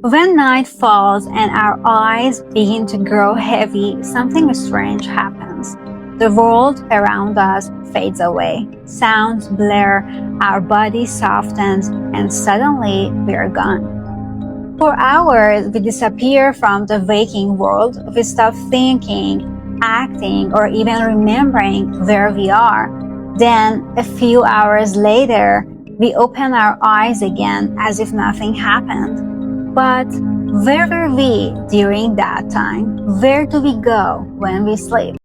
When night falls and our eyes begin to grow heavy, something strange happens. The world around us fades away. Sounds blur, our body softens, and suddenly we're gone. For hours, we disappear from the waking world. We stop thinking, acting, or even remembering where we are. Then, a few hours later, we open our eyes again as if nothing happened. But where were we during that time? Where do we go when we sleep?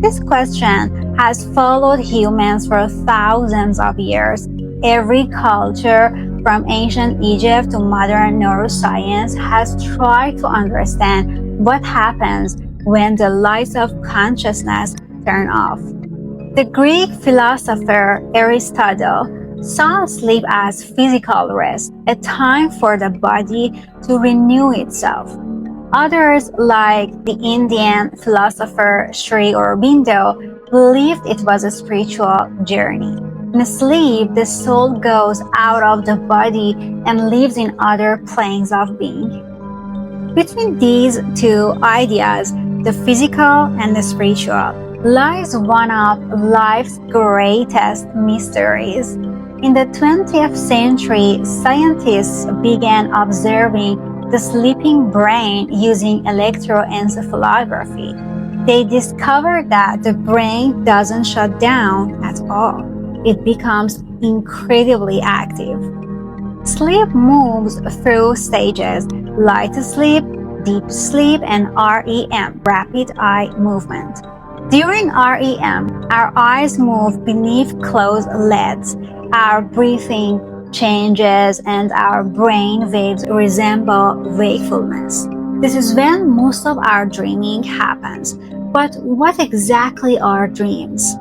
This question has followed humans for thousands of years. Every culture, from ancient Egypt to modern neuroscience, has tried to understand what happens when the lights of consciousness turn off. The Greek philosopher Aristotle saw sleep as physical rest, a time for the body to renew itself. Others, like the Indian philosopher Sri Aurobindo, believed it was a spiritual journey. In sleep, the soul goes out of the body and lives in other planes of being. Between these two ideas, the physical and the spiritual, lies one of life's greatest mysteries. In the 20th century, scientists began observing the sleeping brain using electroencephalography. They discovered that the brain doesn't shut down at all. It becomes incredibly active. Sleep moves through stages: light sleep, deep sleep, and REM, rapid eye movement. During REM, our eyes move beneath closed lids. Our breathing changes and our brain waves resemble wakefulness. This is when most of our dreaming happens. But what exactly are dreams?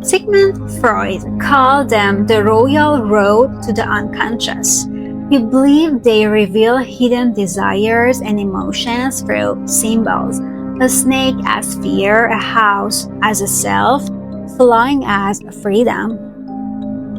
Sigmund Freud called them the royal road to the unconscious. He believed they reveal hidden desires and emotions through symbols. A snake as fear, a house as a self, flying as freedom.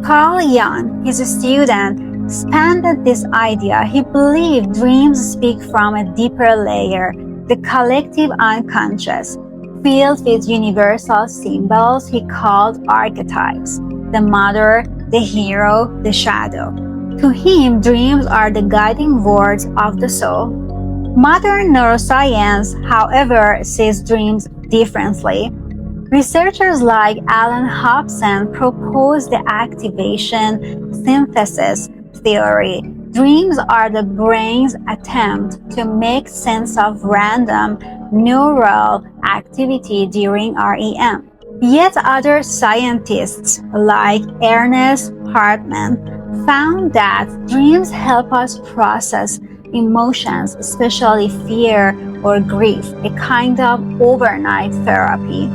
Carl Jung, his student, expanded this idea. He believed dreams speak from a deeper layer, the collective unconscious, filled with universal symbols he called archetypes: the mother, the hero, the shadow. To him, dreams are the guiding words of the soul. Modern neuroscience, however, sees dreams differently. Researchers like Alan Hobson propose the activation synthesis theory. Dreams are the brain's attempt to make sense of random neural activity during REM. Yet other scientists, like Ernest Hartman, found that dreams help us process emotions, especially fear or grief, a kind of overnight therapy.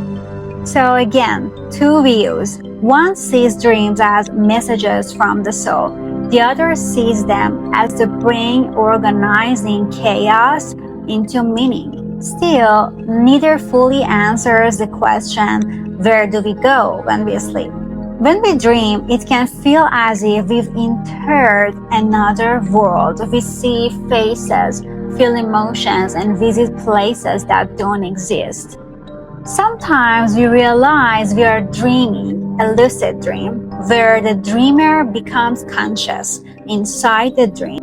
So again, two views. One sees dreams as messages from the soul. The other sees them as the brain organizing chaos into meaning. Still, neither fully answers the question, where do we go when we sleep? When we dream, it can feel as if we've entered another world. We see faces, feel emotions, and visit places that don't exist. Sometimes we realize we are dreaming, a lucid dream, where the dreamer becomes conscious inside the dream.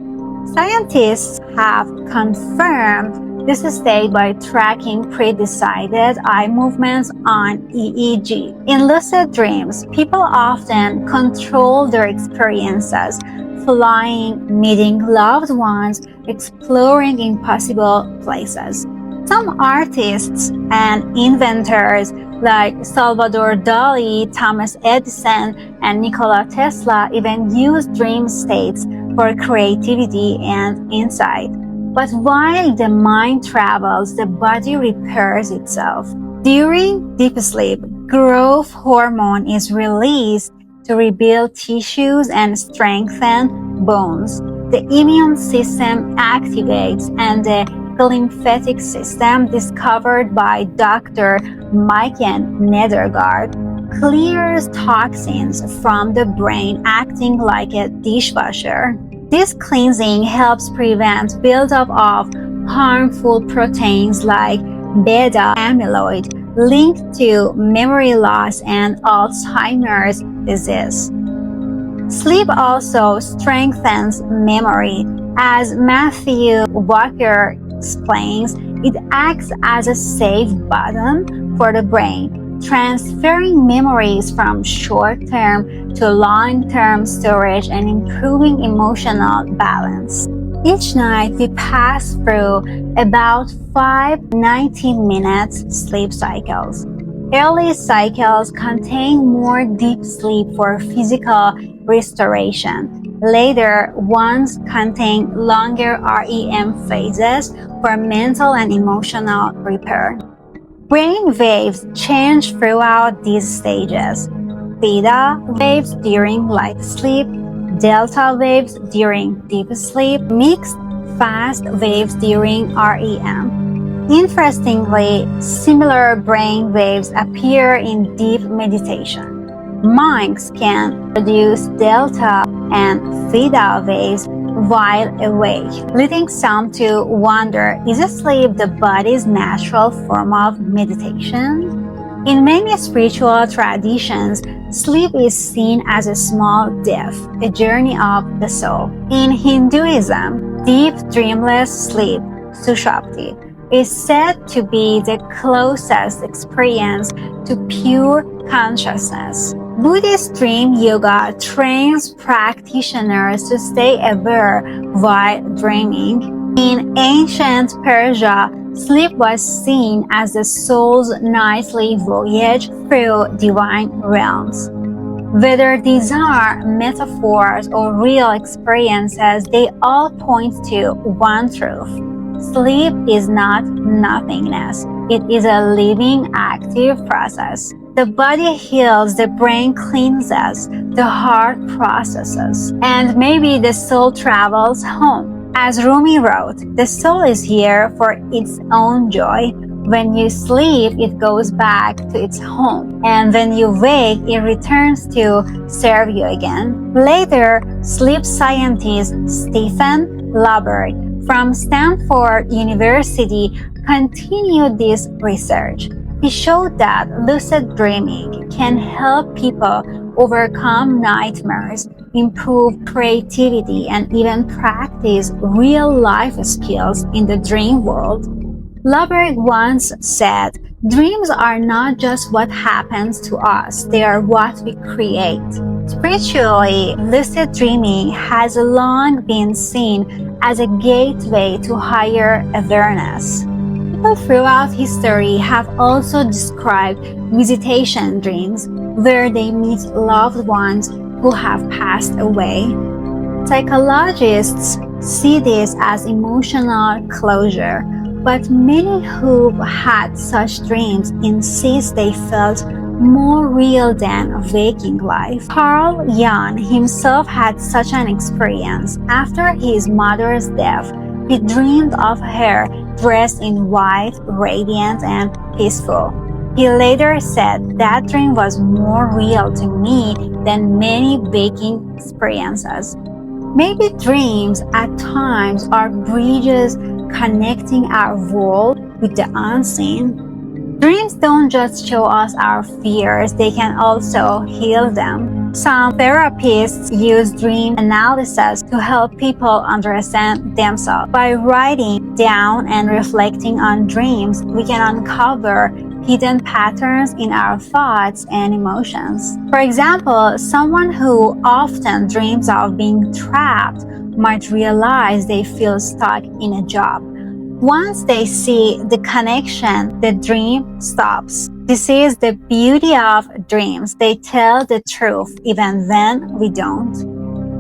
Scientists have confirmed this state by tracking pre-decided eye movements on EEG. In lucid dreams, people often control their experiences, flying, meeting loved ones, exploring impossible places. Some artists and inventors like Salvador Dali, Thomas Edison, and Nikola Tesla even use dream states for creativity and insight. But while the mind travels, the body repairs itself. During deep sleep, growth hormone is released to rebuild tissues and strengthen bones. The immune system activates, and the lymphatic system, discovered by Dr. Maiken Nedergaard, clears toxins from the brain, acting like a dishwasher. This cleansing helps prevent buildup of harmful proteins like beta amyloid, linked to memory loss and Alzheimer's disease. Sleep also strengthens memory. As Matthew Walker explains, it acts as a safe button for the brain, transferring memories from short-term to long-term storage and improving emotional balance. Each night, we pass through about 5 90-minute sleep cycles. Early cycles contain more deep sleep for physical restoration. Later ones contain longer REM phases for mental and emotional repair. Brain waves change throughout these stages. Theta waves during light sleep, delta waves during deep sleep, mixed fast waves during REM. Interestingly, similar brain waves appear in deep meditation. Monks can produce delta and theta waves while awake, leading some to wonder, is sleep the body's natural form of meditation? In many spiritual traditions, sleep is seen as a small death, a journey of the soul. In Hinduism, deep dreamless sleep, sushupti, is said to be the closest experience to pure consciousness. Buddhist dream yoga trains practitioners to stay aware while dreaming. In ancient Persia, sleep was seen as the soul's nightly voyage through divine realms. Whether these are metaphors or real experiences, they all point to one truth. Sleep is not nothingness. It is a living, active process. The body heals, the brain cleanses, the heart processes, and maybe the soul travels home. As Rumi wrote, the soul is here for its own joy. When you sleep, it goes back to its home, and when you wake, it returns to serve you again. Later, sleep scientist Stephen LaBerge from Stanford University continued this research. He showed that lucid dreaming can help people overcome nightmares, improve creativity, and even practice real-life skills in the dream world. LaBerge once said, "Dreams are not just what happens to us, they are what we create." Spiritually, lucid dreaming has long been seen as a gateway to higher awareness. People throughout history have also described visitation dreams, where they meet loved ones who have passed away. Psychologists see this as emotional closure, but many who had such dreams insist they felt more real than waking life. Carl Jung himself had such an experience. After his mother's death, he dreamed of her dressed in white, radiant, and peaceful. He later said, "That dream was more real to me than many waking experiences." Maybe dreams at times are bridges connecting our world with the unseen. Dreams don't just show us our fears, they can also heal them. Some therapists use dream analysis to help people understand themselves. By writing down and reflecting on dreams, we can uncover hidden patterns in our thoughts and emotions. For example, someone who often dreams of being trapped might realize they feel stuck in a job. Once they see the connection, the dream stops. This is the beauty of dreams. They tell the truth even when we don't.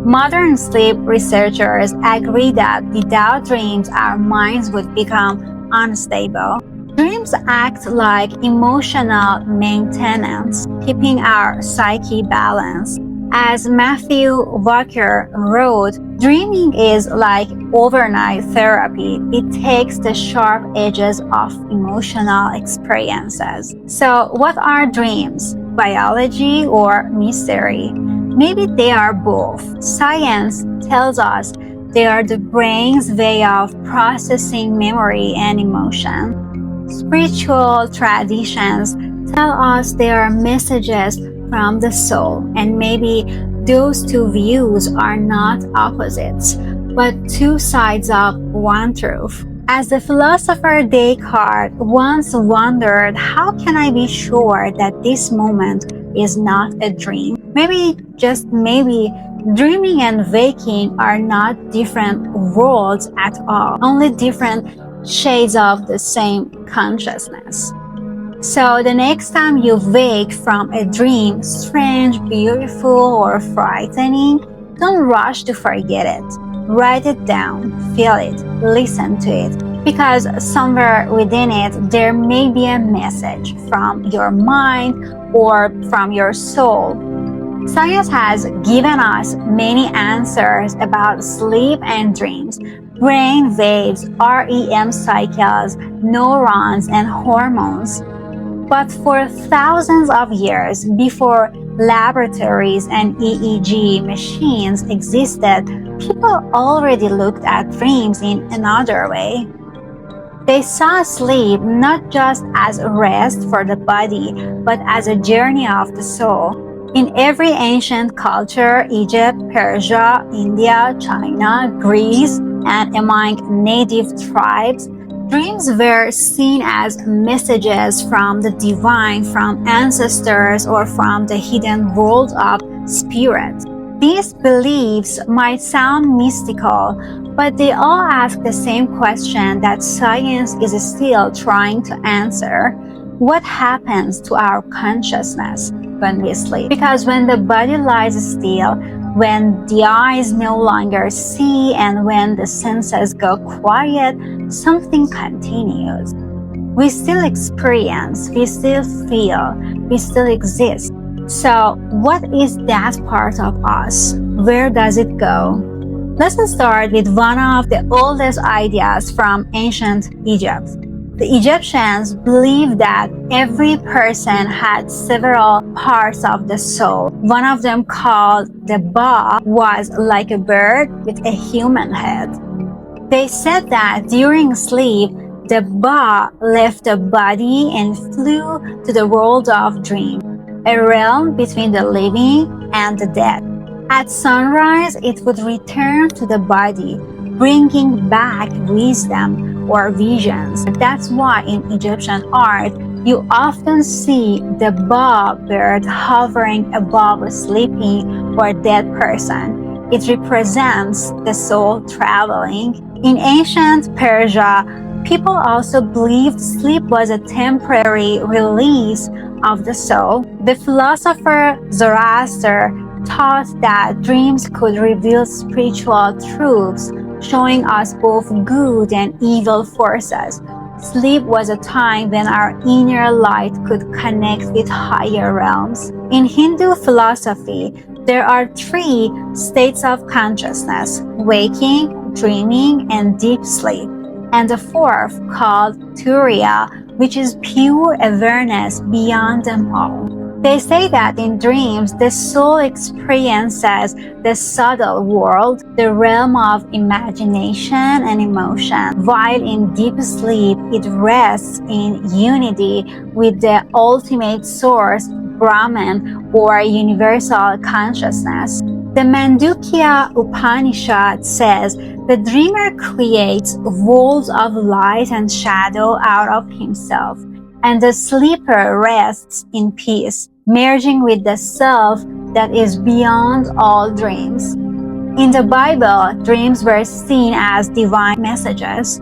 Modern sleep researchers agree that without dreams, our minds would become unstable. Dreams act like emotional maintenance, keeping our psyche balanced. As Matthew Walker wrote, dreaming is like overnight therapy. It takes the sharp edges off emotional experiences. So, what are dreams? biology, or mystery? Maybe they are both. Science tells us they are the brain's way of processing memory and emotion. Spiritual traditions tell us they are messages from the soul, and maybe those two views are not opposites, but two sides of one truth. As the philosopher Descartes once wondered, how can I be sure that this moment is not a dream? Maybe, just maybe, dreaming and waking are not different worlds at all, only different shades of the same consciousness. So the next time you wake from a dream, strange, beautiful, or frightening, don't rush to forget it. Write it down, feel it, listen to it, because somewhere within it there may be a message from your mind or from your soul. Science has given us many answers about sleep and dreams, brain waves, REM cycles, neurons, and hormones. But for thousands of years before laboratories and EEG machines existed, people already looked at dreams in another way. They saw sleep not just as rest for the body, but as a journey of the soul. In every ancient culture, Egypt, Persia, India, China, Greece, and among native tribes, dreams were seen as messages from the divine, from ancestors, or from the hidden world of spirit. These beliefs might sound mystical, but they all ask the same question that science is still trying to answer. What happens to our consciousness when we sleep? Because when the body lies still, when the eyes no longer see, and when the senses go quiet, something continues. We still experience, we still feel, we still exist. So what is that part of us? Where does it go? Let's start with one of the oldest ideas from ancient Egypt. The Egyptians believed that every person had several parts of the soul. One of them, called the Ba, was like a bird with a human head. They said that during sleep, the Ba left the body and flew to the world of dreams, a realm between the living and the dead. At sunrise, it would return to the body, bringing back wisdom or visions. That's why in Egyptian art, you often see the Ba bird hovering above a sleeping or dead person. It represents the soul traveling. In ancient Persia, people also believed sleep was a temporary release of the soul. The philosopher Zoroaster taught that dreams could reveal spiritual truths, showing us both good and evil forces. Sleep was a time when our inner light could connect with higher realms. In Hindu philosophy, there are 3 states of consciousness: waking, dreaming, and deep sleep, and the 4th, called Turiya, which is pure awareness beyond them all. They say that in dreams, the soul experiences the subtle world, the realm of imagination and emotion, while in deep sleep, it rests in unity with the ultimate source, Brahman, or universal consciousness. The Mandukya Upanishad says the dreamer creates worlds of light and shadow out of himself, and the sleeper rests in peace, merging with the self that is beyond all dreams. In the Bible, dreams were seen as divine messages.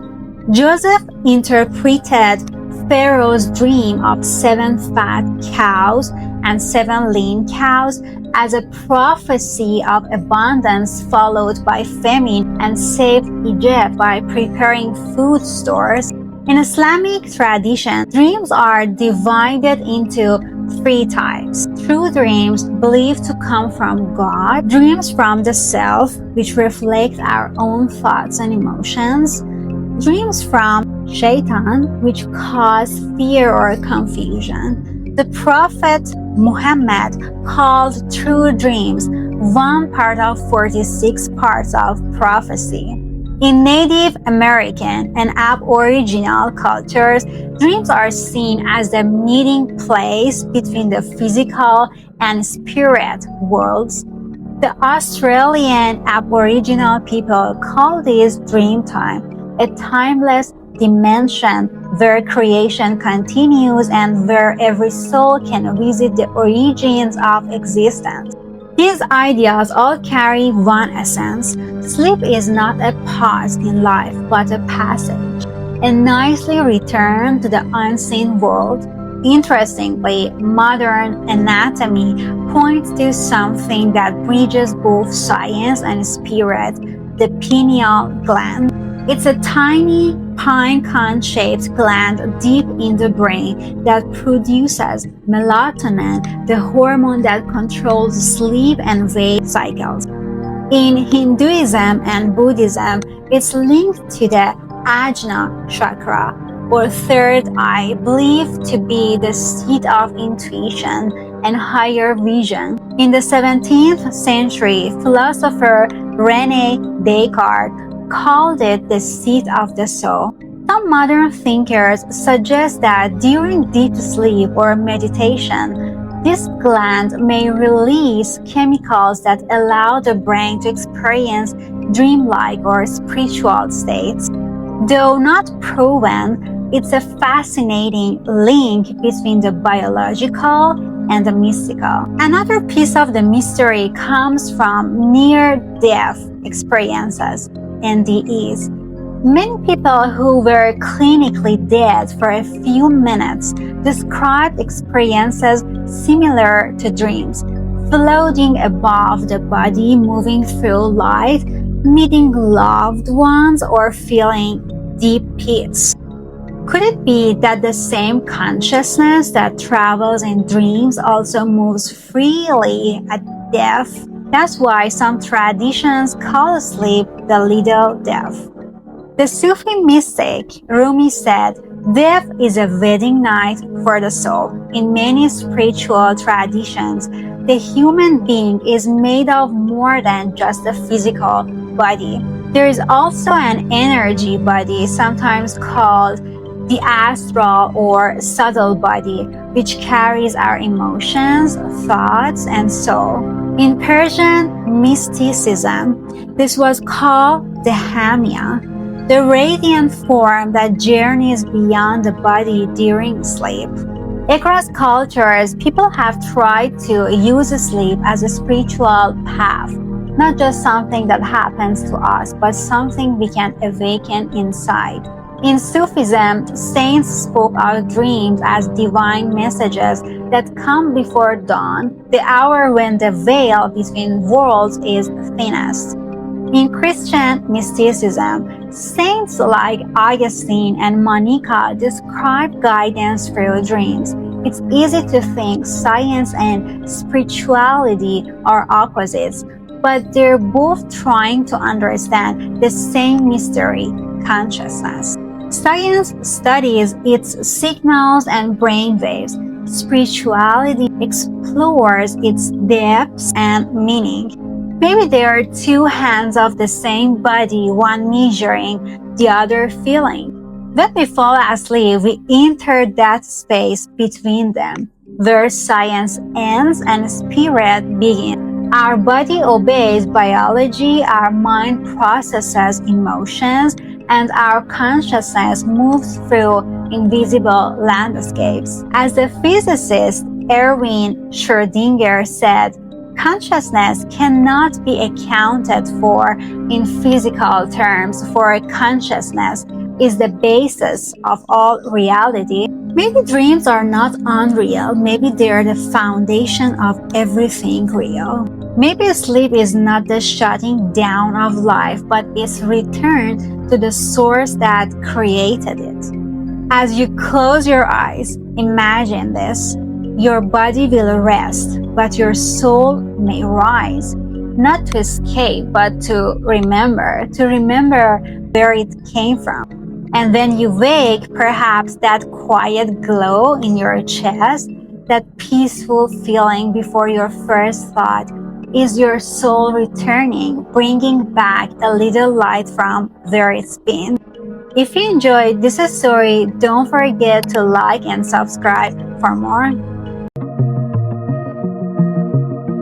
Joseph interpreted Pharaoh's dream of 7 fat cows and 7 lean cows as a prophecy of abundance followed by famine, and saved Egypt by preparing food stores. In Islamic tradition, dreams are divided into 3 types. True dreams believed to come from God, dreams from the self, which reflect our own thoughts and emotions, dreams from Shaitan, which cause fear or confusion. The Prophet Muhammad called true dreams one part of 46 parts of prophecy. In Native American and Aboriginal cultures, dreams are seen as the meeting place between the physical and spirit worlds. The Australian Aboriginal people call this dream time, a timeless dimension where creation continues and where every soul can visit the origins of existence. These ideas all carry one essence. Sleep is not a pause in life, but a passage, a nightly return to the unseen world. Interestingly, modern anatomy points to something that bridges both science and spirit, the pineal gland. It's a tiny pine cone-shaped gland deep in the brain that produces melatonin, the hormone that controls sleep and wake cycles. In Hinduism and Buddhism, it's linked to the Ajna chakra, or third eye, believed to be the seat of intuition and higher vision. In the 17th century, philosopher René Descartes called it the seat of the soul. Some modern thinkers suggest that during deep sleep or meditation, this gland may release chemicals that allow the brain to experience dreamlike or spiritual states. Though not proven, it's a fascinating link between the biological and the mystical. Another piece of the mystery comes from near-death experiences, NDEs. Many people who were clinically dead for a few minutes described experiences similar to dreams, floating above the body, moving through light, meeting loved ones, or feeling deep peace. Could it be that the same consciousness that travels in dreams also moves freely at death? That's why some traditions call sleep the little death. The Sufi mystic Rumi said, "Death is a wedding night for the soul." In many spiritual traditions, the human being is made of more than just a physical body. There is also an energy body, sometimes called the astral or subtle body, which carries our emotions, thoughts, and soul. In Persian mysticism, this was called the hamia, the radiant form that journeys beyond the body during sleep. Across cultures, people have tried to use sleep as a spiritual path, not just something that happens to us, but something we can awaken inside. In Sufism, saints spoke of dreams as divine messages that come before dawn, the hour when the veil between worlds is thinnest. In Christian mysticism, saints like Augustine and Monica describe guidance through dreams. It's easy to think science and spirituality are opposites, but they're both trying to understand the same mystery, consciousness. Science studies its signals and brain waves. Spirituality explores its depths and meaning. Maybe they are two hands of the same body, one measuring, the other feeling. When we fall asleep, we enter that space between them, where science ends and spirit begins. Our body obeys biology, our mind processes emotions, and our consciousness moves through invisible landscapes. As the physicist Erwin Schrödinger said, consciousness cannot be accounted for in physical terms, for consciousness is the basis of all reality. Maybe dreams are not unreal, maybe they're the foundation of everything real. Maybe sleep is not the shutting down of life, but its return to the source that created it. As you close your eyes, imagine this. Your body will rest, but your soul may rise, not to escape, but to remember where it came from. And when you wake, perhaps that quiet glow in your chest, That peaceful feeling before your first thought is your soul returning, bringing back a little light from where it's been. If you enjoyed this story, don't forget to like and subscribe for more.